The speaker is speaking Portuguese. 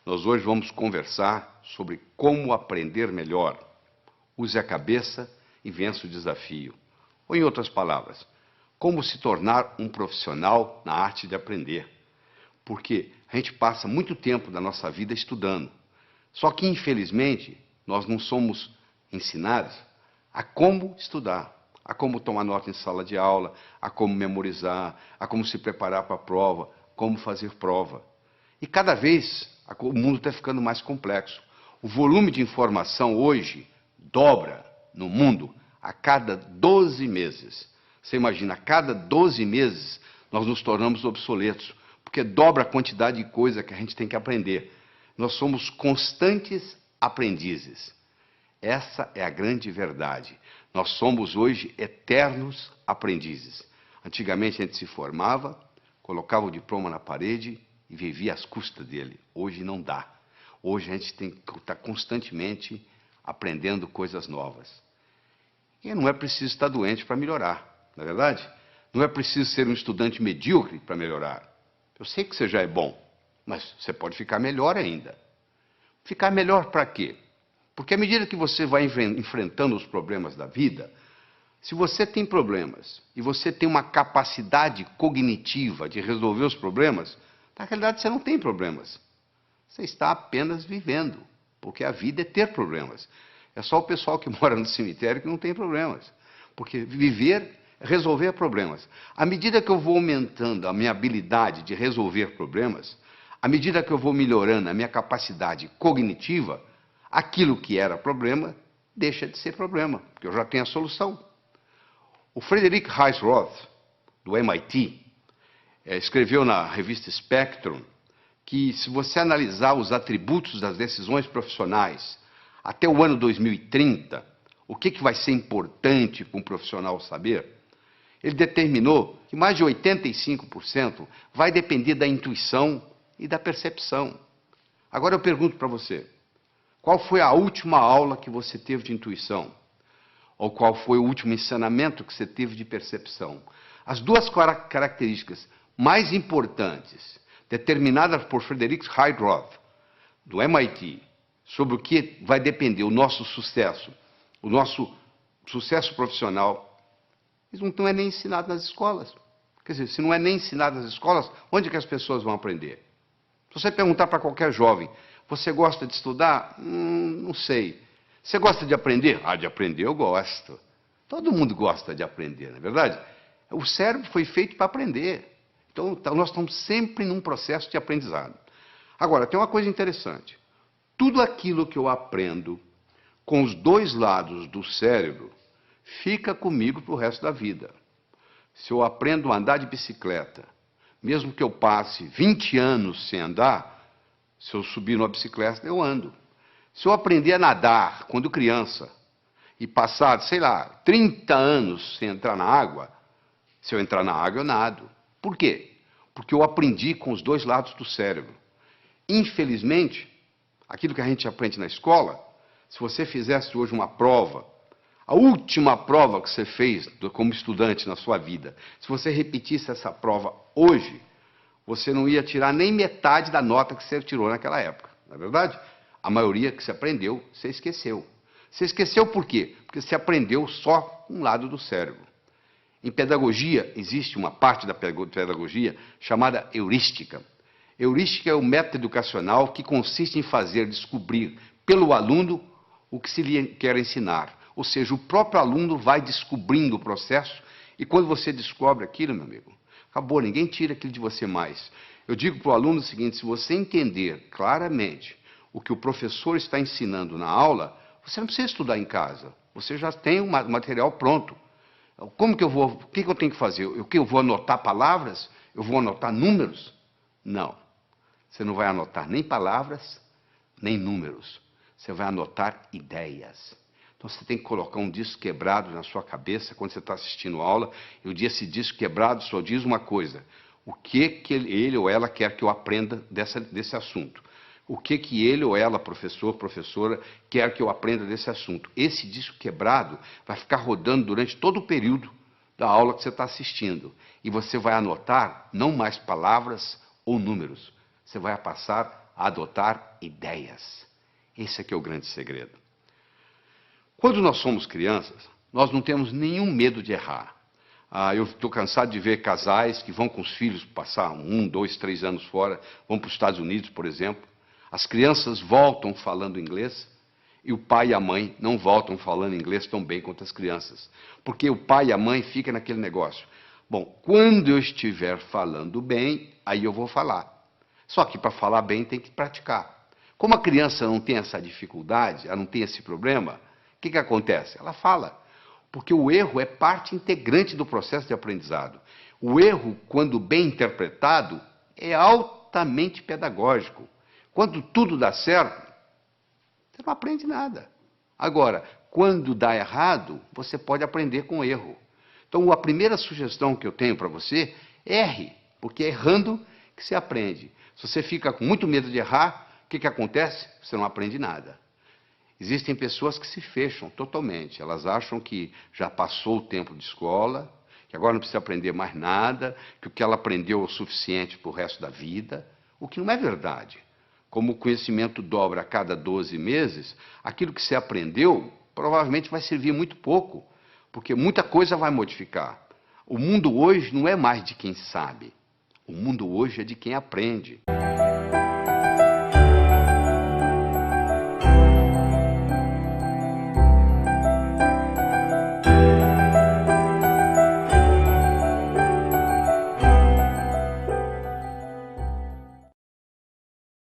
Nós hoje vamos conversar sobre como aprender melhor. Use a cabeça e vença o desafio. Ou, em outras palavras, como se tornar um profissional na arte de aprender. Porque a gente passa muito tempo da nossa vida estudando. Só que, infelizmente, nós não somos ensinados a como estudar, a como tomar nota em sala de aula, a como memorizar, a como se preparar para a prova, como fazer prova. E cada vez o mundo está ficando mais complexo. O volume de informação hoje dobra no mundo a cada 12 meses. Você imagina, a cada 12 meses nós nos tornamos obsoletos, porque dobra a quantidade de coisa que a gente tem que aprender. Nós somos constantes aprendizes. Essa é a grande verdade. Nós somos hoje eternos aprendizes. Antigamente a gente se formava, colocava o diploma na parede e vivia às custas dele. Hoje não dá. Hoje a gente tem que estar constantemente aprendendo coisas novas. E não é preciso estar doente para melhorar, não é verdade? Não é preciso ser um estudante medíocre para melhorar. Eu sei que você já é bom, mas você pode ficar melhor ainda. Ficar melhor para quê? Porque à medida que você vai enfrentando os problemas da vida, se você tem problemas e você tem uma capacidade cognitiva de resolver os problemas, na realidade você não tem problemas. Você está apenas vivendo, porque a vida é ter problemas. É só o pessoal que mora no cemitério que não tem problemas. Porque viver é resolver problemas. À medida que eu vou aumentando a minha habilidade de resolver problemas, à medida que eu vou melhorando a minha capacidade cognitiva, aquilo que era problema deixa de ser problema, porque eu já tenho a solução. O Frederick Heisroth, do MIT, escreveu na revista Spectrum que, se você analisar os atributos das decisões profissionais até o ano 2030, o que vai ser importante para um profissional saber, ele determinou que mais de 85% vai depender da intuição e da percepção. Agora eu pergunto para você, qual foi a última aula que você teve de intuição? Ou qual foi o último ensinamento que você teve de percepção? As duas características mais importantes, determinadas por Frederick Heisroth, do MIT, sobre o que vai depender o nosso sucesso profissional, isso não é nem ensinado nas escolas. Quer dizer, se não é nem ensinado nas escolas, onde é que as pessoas vão aprender? Se você perguntar para qualquer jovem, você gosta de estudar? Não sei. Você gosta de aprender? Ah, de aprender eu gosto. Todo mundo gosta de aprender, não é verdade? O cérebro foi feito para aprender. Então, nós estamos sempre num processo de aprendizado. Agora, tem uma coisa interessante. Tudo aquilo que eu aprendo com os dois lados do cérebro fica comigo para o resto da vida. Se eu aprendo a andar de bicicleta, mesmo que eu passe 20 anos sem andar, se eu subir numa bicicleta, eu ando. Se eu aprender a nadar quando criança e passar, sei lá, 30 anos sem entrar na água, se eu entrar na água, eu nado. Por quê? Porque eu aprendi com os dois lados do cérebro. Infelizmente, aquilo que a gente aprende na escola, se você fizesse hoje uma prova, a última prova que você fez como estudante na sua vida, se você repetisse essa prova hoje, você não ia tirar nem metade da nota que você tirou naquela época, não é verdade? A maioria que você aprendeu, você esqueceu. Você esqueceu por quê? Porque você aprendeu só um lado do cérebro. Em pedagogia, existe uma parte da pedagogia chamada heurística. Heurística é o método educacional que consiste em fazer descobrir pelo aluno o que se lhe quer ensinar. Ou seja, o próprio aluno vai descobrindo o processo e quando você descobre aquilo, meu amigo, acabou, ninguém tira aquilo de você mais. Eu digo para o aluno o seguinte, se você entender claramente o que o professor está ensinando na aula, você não precisa estudar em casa, você já tem o material pronto. O que eu tenho que fazer? Eu vou anotar palavras? Eu vou anotar números? Não, você não vai anotar nem palavras, nem números, você vai anotar ideias. Então você tem que colocar um disco quebrado na sua cabeça quando você está assistindo a aula, e esse disco quebrado só diz uma coisa, o que ele ou ela quer que eu aprenda desse assunto. O que ele ou ela, professor, professora, quer que eu aprenda desse assunto. Esse disco quebrado vai ficar rodando durante todo o período da aula que você está assistindo. E você vai anotar não mais palavras ou números, você vai passar a adotar ideias. Esse aqui é o grande segredo. Quando nós somos crianças, nós não temos nenhum medo de errar. Eu estou cansado de ver casais que vão com os filhos passar 1, 2, 3 anos fora, vão para os Estados Unidos, por exemplo. As crianças voltam falando inglês e o pai e a mãe não voltam falando inglês tão bem quanto as crianças. Porque o pai e a mãe ficam naquele negócio. Bom, quando eu estiver falando bem, aí eu vou falar. Só que para falar bem tem que praticar. Como a criança não tem essa dificuldade, ela não tem esse problema, o que acontece? Ela fala. Porque o erro é parte integrante do processo de aprendizado. O erro, quando bem interpretado, é altamente pedagógico. Quando tudo dá certo, você não aprende nada. Agora, quando dá errado, você pode aprender com erro. Então, a primeira sugestão que eu tenho para você, erre, porque é errando que se aprende. Se você fica com muito medo de errar, o que acontece? Você não aprende nada. Existem pessoas que se fecham totalmente. Elas acham que já passou o tempo de escola, que agora não precisa aprender mais nada, que o que ela aprendeu é o suficiente para o resto da vida, o que não é verdade. Como o conhecimento dobra a cada 12 meses, aquilo que você aprendeu provavelmente vai servir muito pouco, porque muita coisa vai modificar. O mundo hoje não é mais de quem sabe, o mundo hoje é de quem aprende.